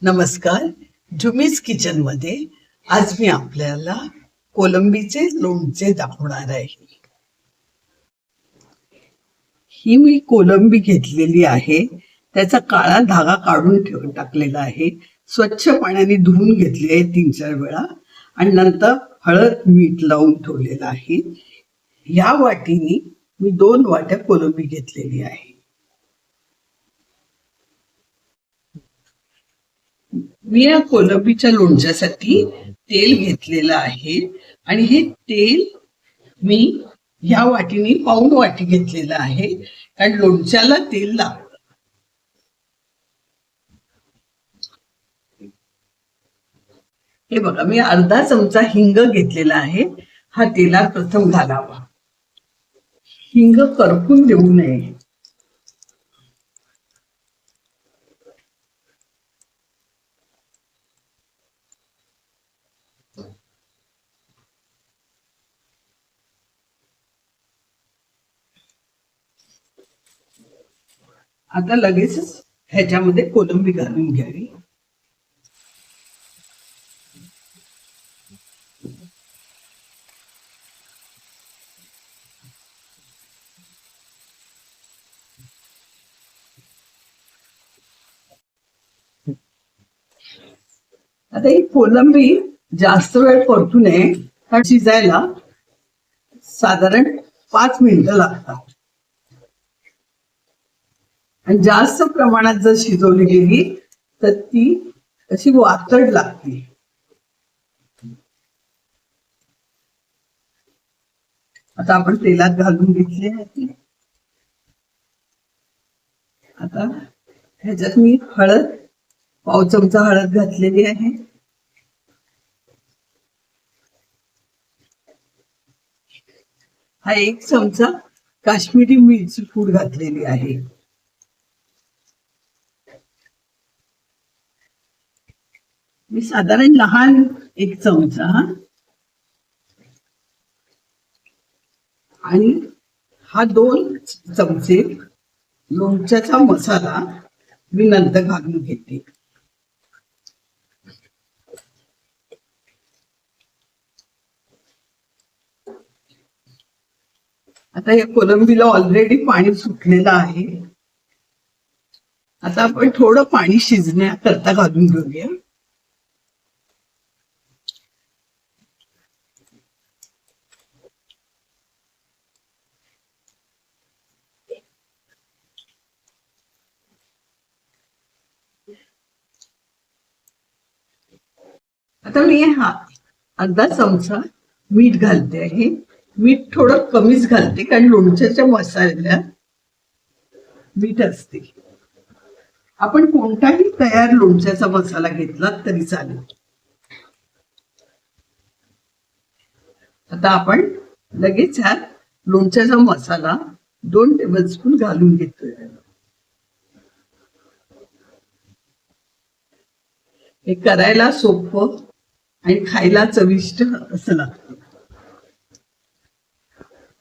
नमस्कार. झुमीज किचन मध्ये आज मी आपल्याला कोलंबीचे लोणचे दाखवणार आहे. ही मी कोलंबी घेतलेली आहे. त्याचा काळा धागा काढून टाकलेला आहे. स्वच्छ पाण्याने धुवून घेतली आहे 3-4 वेळा आणि नंतर हळद मीठ लावून ठेवलेलं आहे. या वाटीने मी 2 वाट्या कोलंबी घेतलेली आहे. मी या कोलंबीच्या लोणच्यासाठी तेल घेतलेलं आहे आणि हे तेल मी ह्या वाटीने पाऊण वाटी घेतलेलं आहे, कारण लोणच्याला तेल लागतं. हे बघा, मी अर्धा चमचा हिंग घेतलेला आहे. हा तेलात प्रथम घालावा. हिंग करपून देऊ नये. आता लगेचच ह्याच्यामध्ये कोलंबी घालून घ्यावी. आता ही कोलंबी जास्त वेळ परतू नये, कारण शिजायला साधारण 5 मिनिटं लागतात आणि जास्त प्रमाणात जर शिजवली गेली तर ती अशी वातड लागते. आता आपण तेलात घालून घेतली आहे. आता ह्याच्यात मी हळद, पाव चमचा हळद घातलेली आहे. हा 1 चमचा काश्मीरी मिरची पूड घातलेली आहे. मी साधारण लहान 1 चमचा आणि हा 2 चमचे लोणच्याचा मसाला मी नंतर घालून घेते. आता या कोलंबीला ऑलरेडी पाणी सुटलेलं आहे. आता आपण थोडं पाणी शिजण्याकरता घालून घेऊया. आता मी हा अर्धा चमचा मीठ घालते आहे. मीठ थोडं कमीच घालते, कारण लोणच्याच्या मसाल्यात मीठ असते. आपण कोणताही तयार लोणच्याचा मसाला घेतला तरी चालेल. आता आपण लगेच ह्यात लोणच्याचा मसाला 2 टेबलस्पून घालून घेतोय. हे करायला सोपं आणि खायला चविष्ट असं लागतं.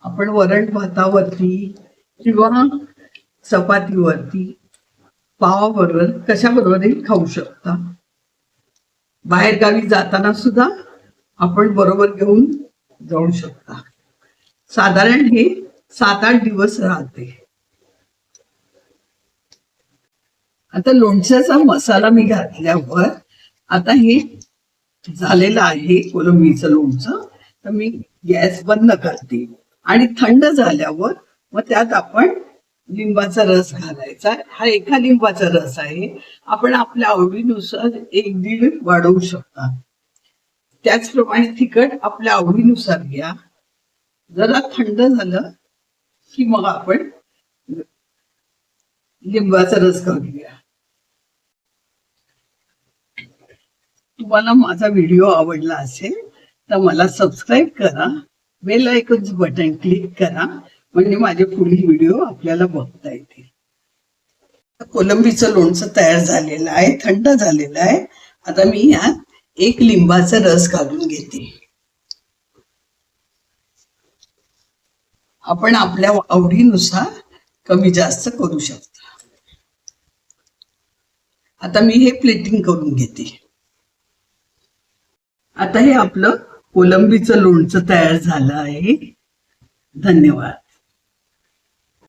आपण वरण भातावरती किंवा चपातीवरती, पावाबरोबर, कशाबरोबरही खाऊ शकता. बाहेर गावी जाताना सुद्धा आपण बरोबर घेऊन जाऊ शकता. साधारण हे 7-8 दिवस राहते. आता लोणच्याचा मसाला मी घातल्यावर आता हे झालेलं आहे कोलंबीचं लोणचं. तर मी गॅस बंद करते आणि थंड झाल्यावर मग त्यात आपण लिंबाचा रस घालायचा. हा 1 लिंबाचा रस आहे. आपण आपल्या आवडीनुसार 1-1.5 वाढवू शकता. त्याचप्रमाणे तिखट आपल्या आवडीनुसार घ्या. जरा थंड झालं की मग आपण लिंबाचा रस घालूया. तुम्हाला माझा व्हिडिओ आवडला असेल तर मला सबस्क्राईब करा, बेल आयकॉनचं बटन क्लिक करा, म्हणजे माझे पुढील व्हिडिओ आपल्याला बघता येतील. कोलंबीचं लोणचं तयार झालेलं आहे, थंड झालेलं आहे. आता मी यात 1 लिंबाचा रस घालून घेते. आपण आपल्या आवडीनुसार कमी जास्त करू शकता. आता मी हे प्लेटिंग करून घेते. आता हे आपलं कोलंबीचं लोणचं तयार झालं आहे. धन्यवाद.